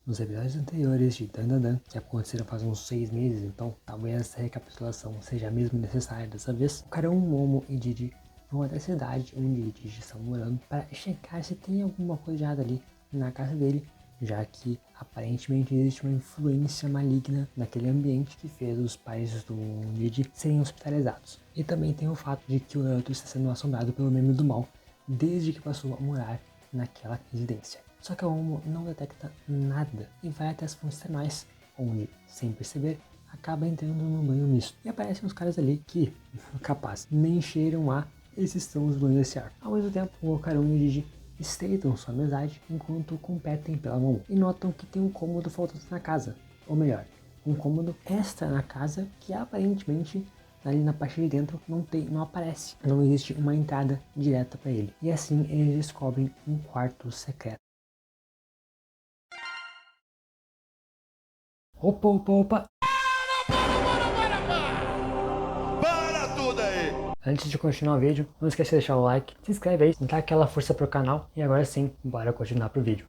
nos episódios anteriores de Dandadan, que aconteceram faz uns 6 meses, então talvez essa recapitulação seja mesmo necessária dessa vez. O Carão, Momo e Didi vão até a cidade onde Didi está morando para checar se tem alguma coisa errada ali na casa dele, já que aparentemente existe uma influência maligna naquele ambiente que fez os pais do Didi serem hospitalizados. E também tem o fato de que o garoto está sendo assombrado pelo meme do mal desde que passou a morar naquela residência. Só que a Momo não detecta nada e vai até as fontes termais, onde, sem perceber, acaba entrando num banho misto. E aparecem os caras ali que, capaz, nem cheiram a eles estão os donos desse arco. Ao mesmo tempo, o Okarun e o Didi estreitam sua amizade enquanto competem pela Momo e notam que tem um cômodo faltando na casa, ou melhor, um cômodo extra na casa que aparentemente ali na parte de dentro não aparece, não existe uma entrada direta para ele. E assim eles descobrem um quarto secreto. Opa! Para tudo aí! Antes de continuar o vídeo, não esqueça de deixar o like, se inscreve aí, dá aquela força pro canal e agora sim, bora continuar pro vídeo.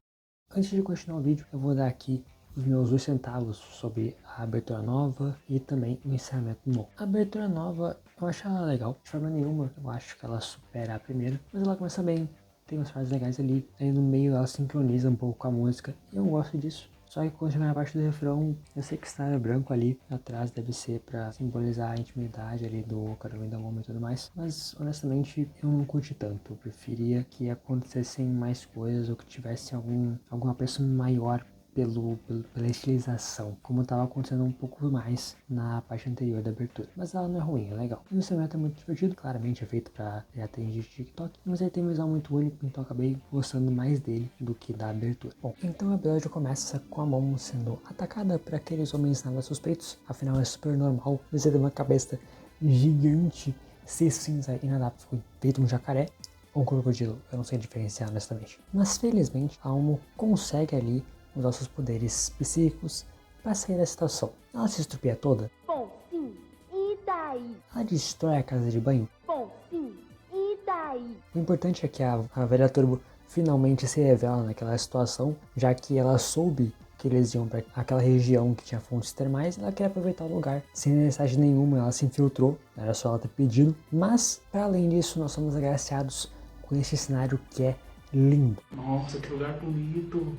Antes de continuar o vídeo, eu vou dar aqui os meus 2 centavos sobre a abertura nova e também o encerramento novo. A abertura nova, eu acho ela legal, de forma nenhuma eu acho que ela supera a primeira, mas ela começa bem, tem umas frases legais ali, aí no meio ela sincroniza um pouco com a música e eu gosto disso. Só que quando chegar na parte do refrão, eu sei que está branco ali atrás deve ser pra simbolizar a intimidade ali do Okarun e da Momo e tudo mais. Mas honestamente eu não curti tanto. Eu preferia que acontecessem mais coisas ou que tivesse algum apreço maior pela estilização, como estava acontecendo um pouco mais na parte anterior da abertura. Mas ela não é ruim, é legal. E o instrumento é muito divertido, claramente é feito para atingir TikTok, mas ele tem um visual muito único, então acabei gostando mais dele do que da abertura. Bom, então o episódio começa com a Momo sendo atacada por aqueles homens nada suspeitos, afinal é super normal você ter uma cabeça gigante, ser cinza e nadar feito um jacaré ou um crocodilo, eu não sei diferenciar honestamente. Mas felizmente a Momo consegue ali usar seus poderes psíquicos para sair da situação. Ela se estupia toda? Bom, sim. E daí? Ela destrói a casa de banho? Bom, sim. E daí? O importante é que a velha Turbo finalmente se revela naquela situação, já que ela soube que eles iam para aquela região que tinha fontes termais e ela queria aproveitar o lugar. Sem necessidade nenhuma, ela se infiltrou, era só ela ter pedido. Mas, para além disso, nós somos agraciados com esse cenário que é lindo. Nossa, que lugar bonito!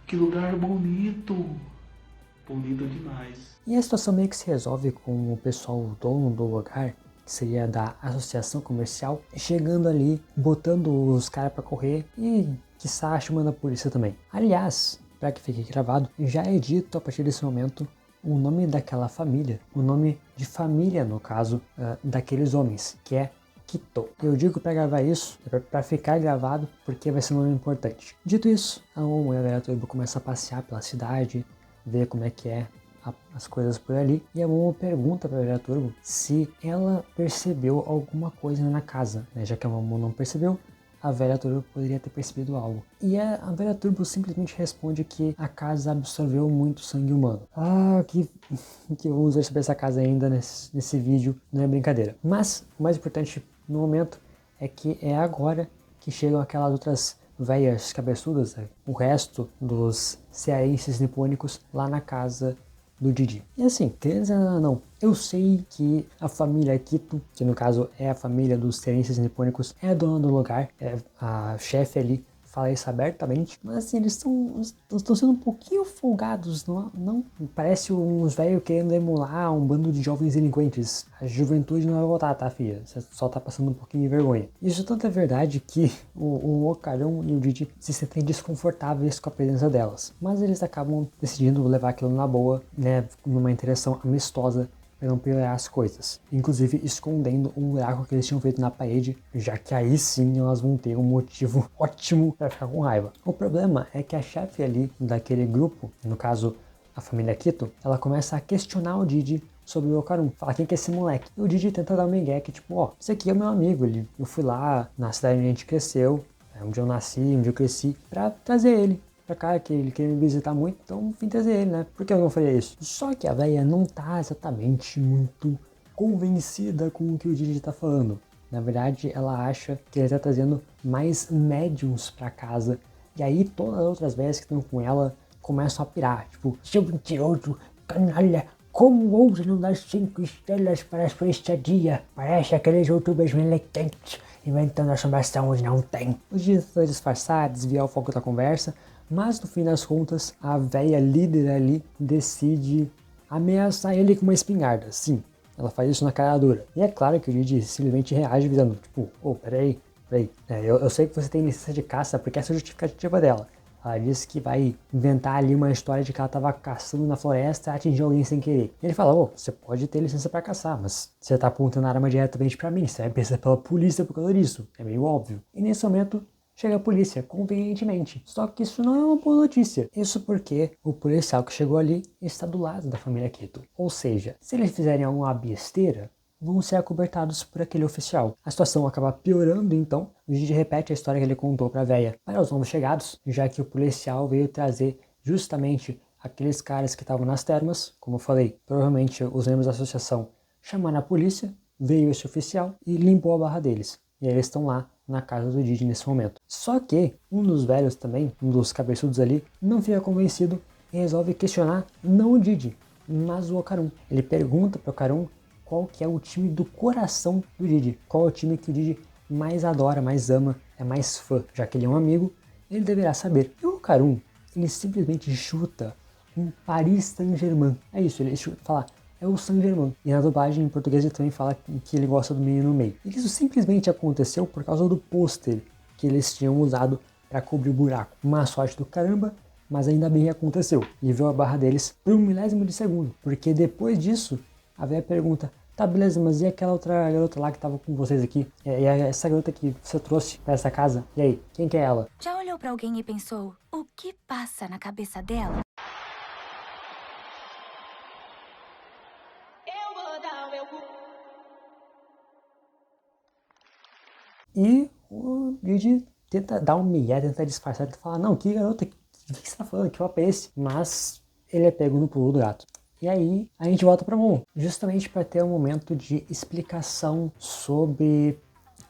Que lugar bonito! Bonito demais. E a situação meio que se resolve com o pessoal, o dono do lugar, que seria da associação comercial, chegando ali, botando os caras pra correr e, quiçá, chamando a polícia também. Aliás, para que fique gravado, já é dito a partir desse momento o nome daquela família, o nome de família, no caso, daqueles homens, que é Kito. Eu digo para gravar isso, para ficar gravado, porque vai ser um nome importante. Dito isso, a Momo e a Velha Turbo começam a passear pela cidade, ver como é que é as coisas por ali, e a Momo pergunta para a Velha Turbo se ela percebeu alguma coisa na casa, né? Já que a Momo não percebeu, a Velha Turbo poderia ter percebido algo. E a Velha Turbo simplesmente responde que a casa absorveu muito sangue humano. Que vamos ver sobre essa casa ainda nesse vídeo, não é brincadeira. Mas o mais importante no momento é que é agora que chegam aquelas outras velhas cabeçudas, né? O resto dos cearenses nipônicos lá na casa do Didi. E assim, querendo ou não, eu sei que a família Kito, que no caso é a família dos cearenses nipônicos, é a dona do lugar, é a chefe ali, fala isso abertamente, mas assim, eles estão sendo um pouquinho folgados, não parece uns velhos querendo emular um bando de jovens delinquentes. A juventude não vai voltar, tá, filha? Você só tá passando um pouquinho de vergonha. Isso tanto é verdade que o Okarun e o Didi se sentem desconfortáveis com a presença delas, mas eles acabam decidindo levar aquilo na boa, né, numa interação amistosa, para não piorar as coisas, inclusive escondendo um buraco que eles tinham feito na parede, já que aí sim elas vão ter um motivo ótimo para ficar com raiva. O problema é que a chefe ali daquele grupo, no caso a família Kito, ela começa a questionar o Didi sobre o Okarun, fala quem que é esse moleque, e o Didi tenta dar um migué que tipo, esse aqui é o meu amigo, eu fui lá na cidade onde a gente cresceu, onde eu nasci, onde eu cresci, para trazer ele pra cá, que ele queria me visitar muito, então vim trazer ele, né? Por que eu não faria isso? Só que a velha não tá exatamente muito convencida com o que o Didi tá falando. Na verdade, ela acha que ele tá trazendo mais médiums pra casa. E aí todas as outras velhas que estão com ela começam a pirar, tipo, seu mentiroso, canalha, como ousa não dar 5 estrelas para sua estadia? Parece aqueles youtubers militentes inventando assombração onde não tem. O Didi foi disfarçar, desviar o foco da conversa, mas no fim das contas, a véia líder ali decide ameaçar ele com uma espingarda. Sim, ela faz isso na cara dura. E é claro que o Didi simplesmente reage avisando, tipo, peraí. Eu sei que você tem licença de caça porque essa é a justificativa dela. Ela disse que vai inventar ali uma história de que ela estava caçando na floresta e atingiu alguém sem querer. Ele fala, você pode ter licença para caçar, mas você tá apontando a arma diretamente para mim, você vai pensar pela polícia por causa disso. É meio óbvio. E nesse momento, chega a polícia, convenientemente. Só que isso não é uma boa notícia. Isso porque o policial que chegou ali está do lado da família Quito. Ou seja, se eles fizerem alguma besteira, vão ser acobertados por aquele oficial. A situação acaba piorando então, o Didi repete a história que ele contou para a véia para os novos chegados, já que o policial veio trazer justamente aqueles caras que estavam nas termas, como eu falei, provavelmente os membros da associação chamaram a polícia, veio esse oficial e limpou a barra deles. E aí eles estão lá na casa do Didi nesse momento. Só que um dos velhos também, um dos cabeçudos ali, não fica convencido e resolve questionar não o Didi, mas o Okarun. Ele pergunta para o Okarun qual que é o time do coração do Didi, qual é o time que o Didi mais adora, mais ama, é mais fã, já que ele é um amigo, ele deverá saber. E o Okarun, ele simplesmente chuta um Paris Saint-Germain, é isso, ele fala, é o Saint-Germain, e na dublagem em português ele também fala que ele gosta do menino no meio. E isso simplesmente aconteceu por causa do pôster que eles tinham usado para cobrir o buraco. Uma sorte do caramba, mas ainda bem que aconteceu, e viu a barra deles por 1 milésimo de segundo, porque depois disso, a véia pergunta, tá, beleza, mas e aquela outra garota lá que tava com vocês aqui? E essa garota que você trouxe pra essa casa? E aí, quem que é ela? Já olhou pra alguém e pensou, o que passa na cabeça dela? Eu vou dar o meu cu. E o Didi tenta dar um migué, tenta disfarçar, tenta falar, não, que garota, o que você tá falando, que papo é esse? Mas ele é pego no pulo do gato. E aí a gente volta para Momo, justamente para ter um momento de explicação sobre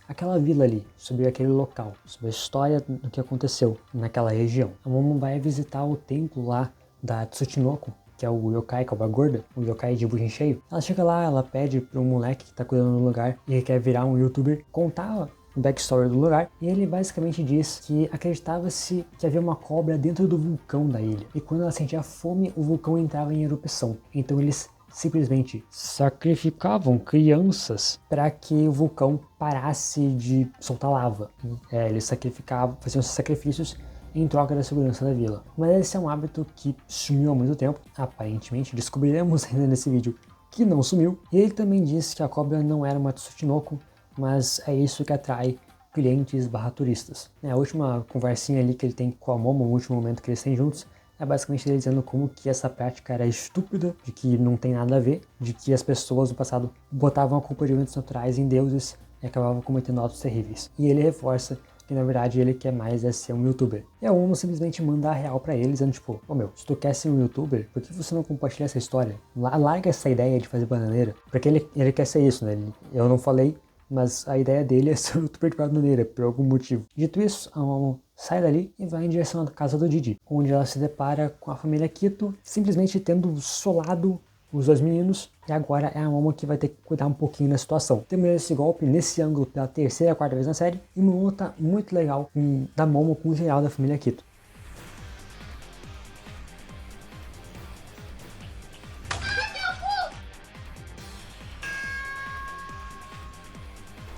aquela vila ali, sobre aquele local, sobre a história do que aconteceu naquela região. A Momo vai visitar o templo lá da Tsuchinoko, que é o yokai Cobra Gorda, o yokai de buchem cheio. Ela chega lá, ela pede para um moleque que tá cuidando do lugar e que quer virar um youtuber contar o backstory do lugar, e ele basicamente diz que acreditava-se que havia uma cobra dentro do vulcão da ilha, e quando ela sentia fome, o vulcão entrava em erupção. Então eles simplesmente sacrificavam crianças para que o vulcão parasse de soltar lava. Eles sacrificavam, faziam esses sacrifícios em troca da segurança da vila. Mas esse é um hábito que sumiu há muito tempo, aparentemente, descobriremos ainda nesse vídeo que não sumiu. E ele também disse que a cobra não era uma Tsuchinoko, mas é isso que atrai clientes / turistas. A última conversinha ali que ele tem com a Momo, o último momento que eles têm juntos, é basicamente ele dizendo como que essa prática era estúpida, de que não tem nada a ver, de que as pessoas no passado botavam a culpa de eventos naturais em deuses e acabavam cometendo atos terríveis. E ele reforça que na verdade ele quer mais é ser um youtuber. E a Momo simplesmente manda a real pra ele, dizendo tipo, se tu quer ser um youtuber, por que você não compartilha essa história? Larga essa ideia de fazer bananeira, porque ele quer ser isso, né? Eu não falei, mas a ideia dele é ser um youtuber de bananeira, por algum motivo. Dito isso, a Momo sai dali e vai em direção à casa do Didi, onde ela se depara com a família Quito, simplesmente tendo solado os dois meninos, e agora é a Momo que vai ter que cuidar um pouquinho da situação. Temos esse golpe nesse ângulo pela terceira, quarta vez na série, e uma luta muito legal da Momo com o geral da família Quito.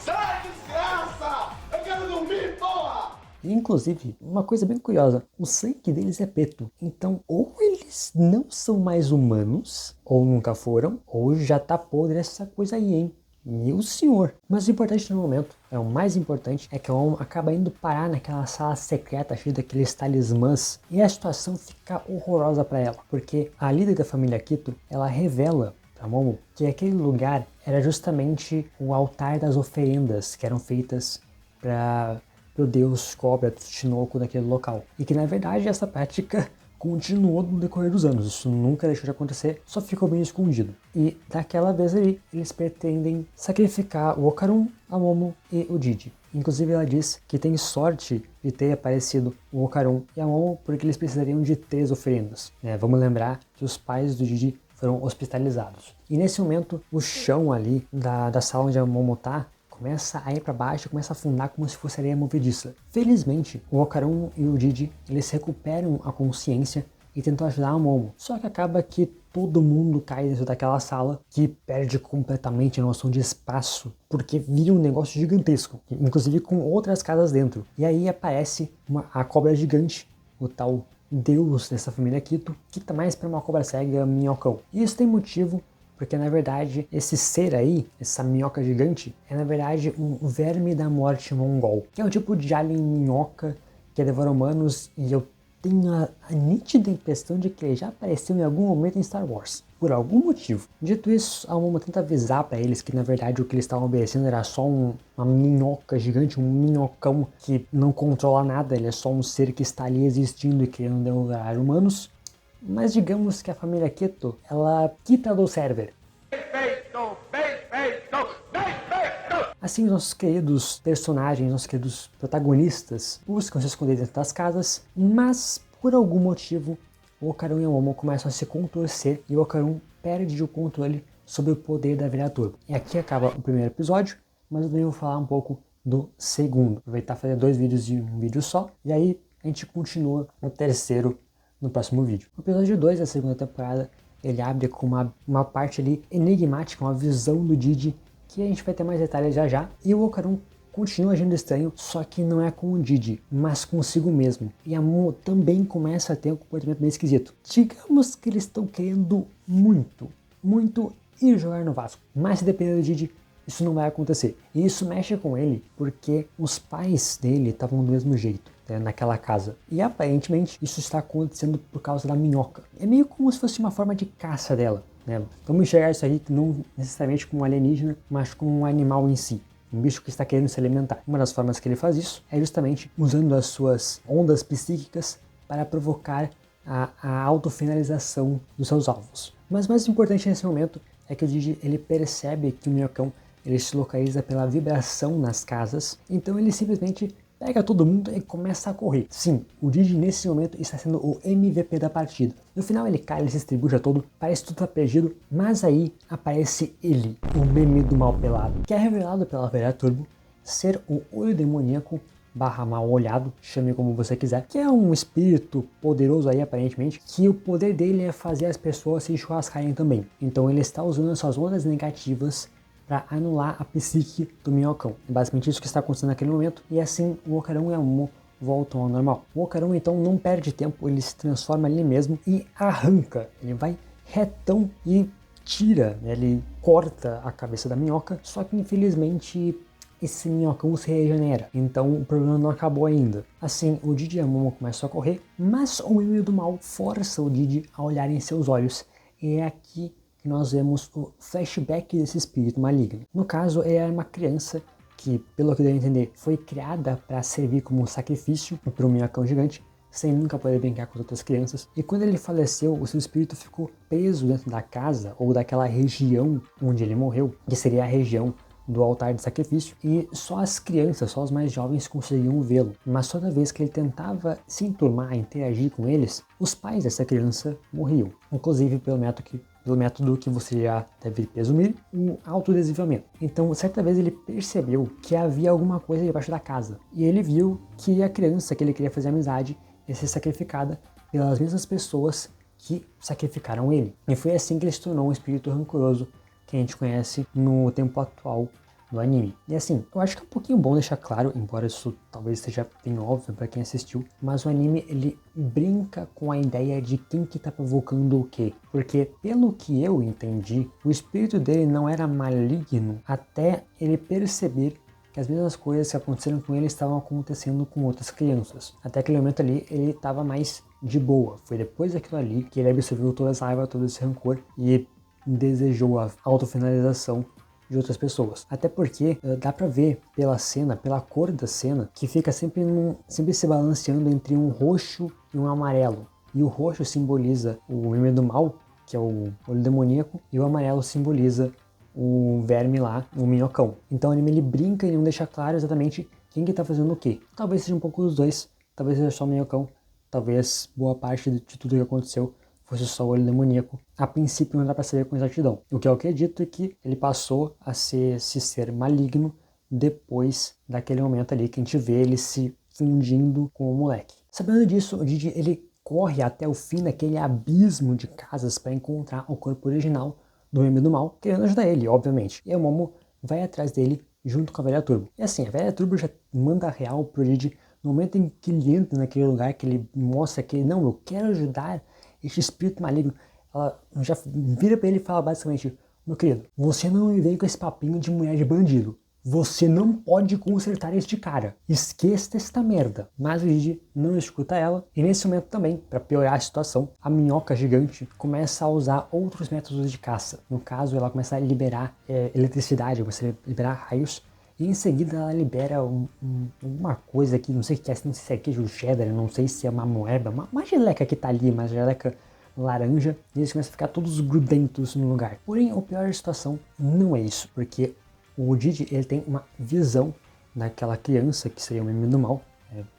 Sai, desgraça! Eu quero dormir, porra! Inclusive, uma coisa bem curiosa, o sangue deles é preto, então ou eles não são mais humanos, ou nunca foram, ou já tá podre essa coisa aí, hein? Meu senhor! Mas o importante no momento, o mais importante, é que a Momo acaba indo parar naquela sala secreta cheia daqueles talismãs, e a situação fica horrorosa para ela, porque a líder da família Quito, ela revela pra Momo que aquele lugar era justamente o altar das oferendas que eram feitas para o deus cobra Tsuchinoko daquele local. E que na verdade essa prática continuou no decorrer dos anos, isso nunca deixou de acontecer, só ficou bem escondido. E daquela vez ali, eles pretendem sacrificar o Okarun, a Momo e o Didi. Inclusive ela diz que tem sorte de ter aparecido o Ocaron e a Momo porque eles precisariam de 3 oferendas. Vamos lembrar que os pais do Didi foram hospitalizados. E nesse momento o chão ali da sala onde a Momo tá começa a ir para baixo, começa a afundar como se fosse areia movediça. Felizmente, o Ocaron e o Didi, eles recuperam a consciência e tentam ajudar a Momo. Só que acaba que todo mundo cai dentro daquela sala, que perde completamente a noção de espaço, porque vira um negócio gigantesco, inclusive com outras casas dentro. E aí aparece a cobra gigante, o tal deus dessa família Quito, que tá mais para uma cobra cega minhocão. E isso tem motivo, porque na verdade esse ser aí, essa minhoca gigante, é na verdade um verme da morte mongol, que é um tipo de alien minhoca que devora humanos, e eu tenho a nítida impressão de que ele já apareceu em algum momento em Star Wars, por algum motivo. Dito isso, a Momo tenta avisar para eles que na verdade o que eles estavam obedecendo era só uma minhoca gigante, um minhocão que não controla nada, ele é só um ser que está ali existindo e querendo devorar humanos. Mas digamos que a família Quito, ela quita do server. Assim, nossos queridos personagens, nossos queridos protagonistas buscam se esconder dentro das casas, mas por algum motivo o Ocaron e a Momo começam a se contorcer e o Ocaron perde o controle sobre o poder da Vira Turbo. E aqui acaba o primeiro episódio, mas eu também vou falar um pouco do segundo. Aproveitar e fazer 2 vídeos de um vídeo só, e aí a gente continua no terceiro no próximo vídeo. O episódio 2 da segunda temporada, ele abre com uma parte ali enigmática, uma visão do Didi, que a gente vai ter mais detalhes já já, e o Ocaron continua agindo estranho, só que não é com o Didi, mas consigo mesmo. E a Momo também começa a ter um comportamento meio esquisito. Digamos que eles estão querendo muito ir jogar no Vasco, mas se depender do Didi, isso não vai acontecer. E isso mexe com ele, porque os pais dele estavam do mesmo jeito, naquela casa. E aparentemente isso está acontecendo por causa da minhoca. É meio como se fosse uma forma de caça dela. Vamos enxergar isso aí não necessariamente como um alienígena, mas como um animal em si. Um bicho que está querendo se alimentar. Uma das formas que ele faz isso é justamente usando as suas ondas psíquicas para provocar a autofinalização dos seus alvos. Mas mais importante nesse momento é que o Didi ele percebe que o minhocão ele se localiza pela vibração nas casas, então ele simplesmente pega todo mundo e começa a correr. Sim, o Didi nesse momento está sendo o MVP da partida. No final ele cai, ele se estribucha todo, parece tudo tá perdido, mas aí aparece ele, o meme do mal pelado, que é revelado pela Vira Turbo ser o olho demoníaco / mal olhado, chame como você quiser, que é um espírito poderoso aí aparentemente, que o poder dele é fazer as pessoas se churrascarem também. Então ele está usando as suas ondas negativas para anular a psique do minhocão. É basicamente isso que está acontecendo naquele momento, e assim o Ocaron e a Momo voltam ao normal. O Ocaron então não perde tempo, ele se transforma ali mesmo e arranca, ele vai retão e tira, ele corta a cabeça da minhoca, só que infelizmente esse minhocão se regenera, então o problema não acabou ainda. Assim, o Didi e a Momo começam a correr, mas o meme do mal força o Didi a olhar em seus olhos, e é aqui que nós vemos o flashback desse espírito maligno. No caso, ele era uma criança que, pelo que deu a entender, foi criada para servir como um sacrifício para um minhocão gigante, sem nunca poder brincar com outras crianças. E quando ele faleceu, o seu espírito ficou preso dentro da casa ou daquela região onde ele morreu, que seria a região do altar de sacrifício, e só as crianças, só os mais jovens conseguiam vê-lo. Mas toda vez que ele tentava se enturmar, interagir com eles, os pais dessa criança morriam. Inclusive pelo método que você já deve presumir, o autodesivamento. Então, certa vez ele percebeu que havia alguma coisa debaixo da casa, e ele viu que a criança que ele queria fazer amizade ia ser sacrificada pelas mesmas pessoas que sacrificaram ele. E foi assim que ele se tornou um espírito rancoroso que a gente conhece no tempo atual do anime. E assim, eu acho que é um pouquinho bom deixar claro, embora isso talvez seja bem óbvio para quem assistiu, mas o anime ele brinca com a ideia de quem que tá provocando o quê. Porque pelo que eu entendi, o espírito dele não era maligno até ele perceber que as mesmas coisas que aconteceram com ele estavam acontecendo com outras crianças. Até aquele momento ali ele estava mais de boa. Foi depois daquilo ali que ele absorveu toda essa raiva, todo esse rancor e desejou a autofinalização de outras pessoas. Até porque dá pra ver pela cena, pela cor da cena, que fica sempre se balanceando entre um roxo e um amarelo. E o roxo simboliza o meme do mal, que é o olho demoníaco, e o amarelo simboliza o verme lá, o minhocão. Então o anime ele brinca e não deixa claro exatamente Quem que tá fazendo o quê? Talvez seja um pouco dos dois, talvez seja só o minhocão, talvez boa parte de tudo que aconteceu fosse só o olho demoníaco. A princípio não dá pra saber com exatidão. O que eu acredito é que ele passou a ser esse ser maligno depois daquele momento ali que a gente vê ele se fundindo com o moleque. Sabendo disso, o Didi ele corre até o fim daquele abismo de casas para encontrar o corpo original do Meme do Mal, querendo ajudar ele, obviamente. E a Momo vai atrás dele junto com a Velha Turbo. E assim, a Velha Turbo já manda real pro Didi no momento em que ele entra naquele lugar, que ele mostra que não, eu quero ajudar este espírito maligno. Ela já vira pra ele e fala basicamente: meu querido, você não me vem com esse papinho de mulher de bandido. Você não pode consertar este cara. Esqueça esta merda. Mas o Didi não escuta ela. E nesse momento também, para piorar a situação, a minhoca gigante começa a usar outros métodos de caça. No caso, ela começa a liberar eletricidade, começa a liberar raios. E em seguida ela libera uma coisa que não sei o que é, não sei se é queijo cheddar, não sei se é uma moeba, uma geleca que tá ali, uma geleca laranja. E eles começam a ficar todos grudentos no lugar. Porém, o pior da situação não é isso, porque o Didi, ele tem uma visão daquela criança que seria o Meme do Mal,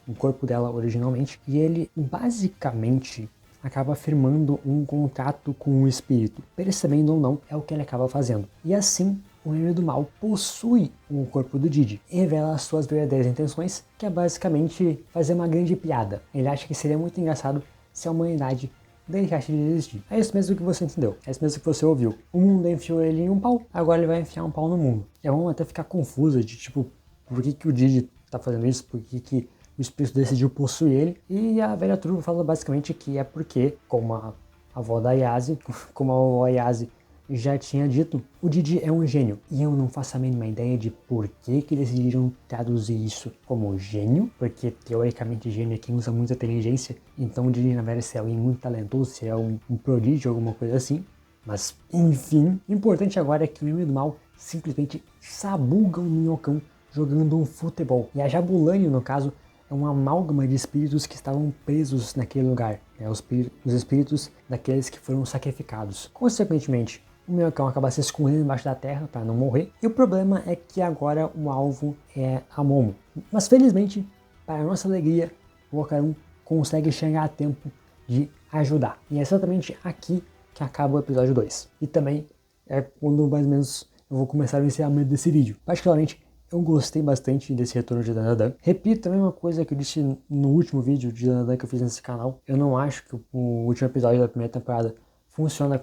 o corpo dela originalmente, e ele basicamente acaba firmando um contrato com o espírito. Percebendo ou não, é o que ele acaba fazendo. E assim, o Meme do Mal possui o corpo do Didi e revela as suas verdadeiras intenções, que é basicamente fazer uma grande piada. Ele acha que seria muito engraçado se a humanidade deixasse de existir. É isso mesmo que você entendeu, é isso mesmo que você ouviu. O mundo enfiou ele em um pau, agora ele vai enfiar um pau no mundo. E vamos até ficar confusa de tipo, por que o Didi tá fazendo isso, por que o espírito decidiu possuir ele. E a Velha Turbo fala basicamente que é porque, como a avó da Yase, como a avó Yase já tinha dito, o Didi é um gênio. E eu não faço a mínima ideia de por que decidiram traduzir isso como gênio, porque teoricamente gênio é quem usa muita inteligência, então o Didi na verdade se é alguém muito talentoso, se é um prodígio, alguma coisa assim. Mas enfim, o importante agora é que o Meme do Mal simplesmente sabuga o minhocão jogando um futebol. E a Jabulani, no caso, é uma amálgama de espíritos que estavam presos naquele lugar, né? Os espíritos daqueles que foram sacrificados. Consequentemente, o minhocão acaba se escondendo embaixo da terra para não morrer. E o problema é que agora o alvo é a Momo. Mas felizmente, para a nossa alegria, o Wakarum consegue chegar a tempo de ajudar. E é exatamente aqui que acaba o episódio 2. E também é quando mais ou menos eu vou começar o encerramento desse vídeo. Particularmente, eu gostei bastante desse retorno de Dandadan. Repito também uma coisa que eu disse no último vídeo de Dandadan que eu fiz nesse canal. Eu não acho que o último episódio da primeira temporada funciona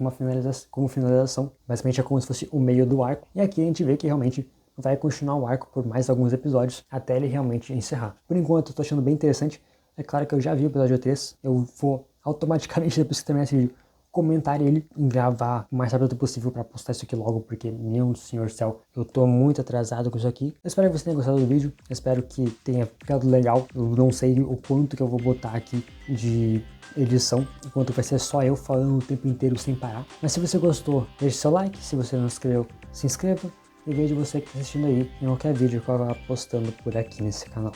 como finalização. Basicamente é como se fosse o meio do arco. E aqui a gente vê que realmente vai continuar o arco por mais alguns episódios até ele realmente encerrar. Por enquanto eu tô achando bem interessante. É claro que eu já vi o episódio 3. Eu vou automaticamente, depois que terminar esse vídeo, comentar ele e gravar o mais rápido possível para postar isso aqui logo, porque, meu senhor céu, eu tô muito atrasado com isso aqui. Eu espero que você tenha gostado do vídeo, eu espero que tenha ficado legal. Eu não sei o quanto que eu vou botar aqui de edição, enquanto vai ser só eu falando o tempo inteiro sem parar. Mas se você gostou, deixe seu like, se você não se inscreveu, se inscreva, e vejo você que está assistindo aí em qualquer vídeo que eu vou postando por aqui nesse canal.